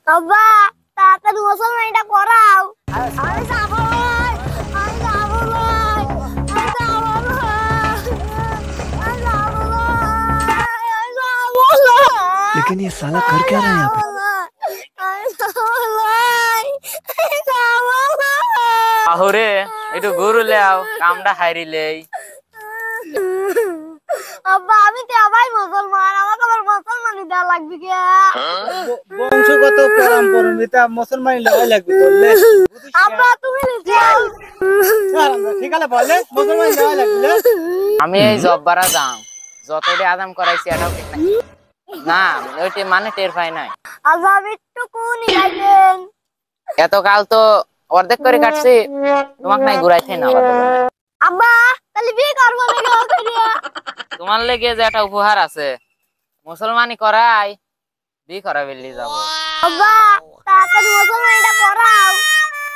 আব্বা তাড়াতাড়ি মুসলমানটা করাও। আমি যাবো ভাই, আমি যাবো ভাই, আমি যাবো ভাই, আমি যাবো ভাই, আমি যাবো ভাই। लेकिन ये साला कर क्या रहा है यहाँ पे? আমি যাবো ভাই, আমি যাবো ভাই। আহরে একটু গরু লেও কামটা হারিলেই। আব্বা আমি তো আবার মুসলমান, আমাকে আবার মুসলমানই দেওয়া লাগবে কে? বংশগত পরম্পরা মুসলমানি লাই লাগবে বললে। আব্বা তুমি লিখাও। ঠিক আছে বলে মুসলমানি লাই লাগবে। আমি এই জব্বারা যাম, যতটি আদাম করাইছি এটাও ঠিক নাই। না ওইটি মানে টের পাই নাই। আব্বা আমি একটু কোনি যাইবেন। এতকাল তো অর্ধেক করে কাটছি, তোমাকে নাই ঘুরাইতে না আবার দেবো না। আব্বা তাহলে বিয়ে করবো নাকি ওকে দিয়ে? তোমার লেগে যে একটা উপহার আছে, মুসলমানি করাই বিয়ে করা বেলি যাবো। আব্বা তাড়াতাড়ি মুসলমানটা করাও।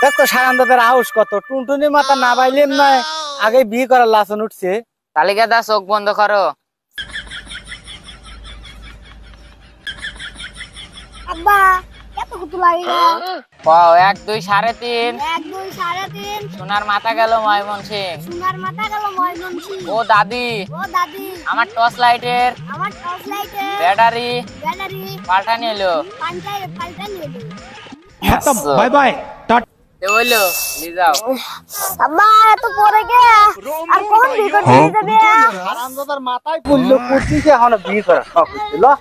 দেখ তো সারান্দাদের আউস কত টুনটুনি মাথা না বাইলেন না আগে বিয়ে করার লাসন উঠছে। তালিকা দা চোখ বন্ধ করো। আব্বা কত কত লাগে? পাও 1 2 3.5। 1 2 3.5। সোনার মাথা গেল ময়মনসিং। সোনার মাথা গেল ময়মনসিং। ও দাদি, ও দাদি আমার টর্চ লাইটের আমার টর্চ লাইটের ব্যাটারি পাল্টা নিলো। পাল্টা নিয়ে এলো। बाय बाय তে বললো নিয়ে যাও। আব্বা এত পরে গে আর কখন বিয়ে করতে যাবে? সারান্দাদের মাথায় পড়লো কুচিকে এখন বিয়ে করা সব বুঝলো।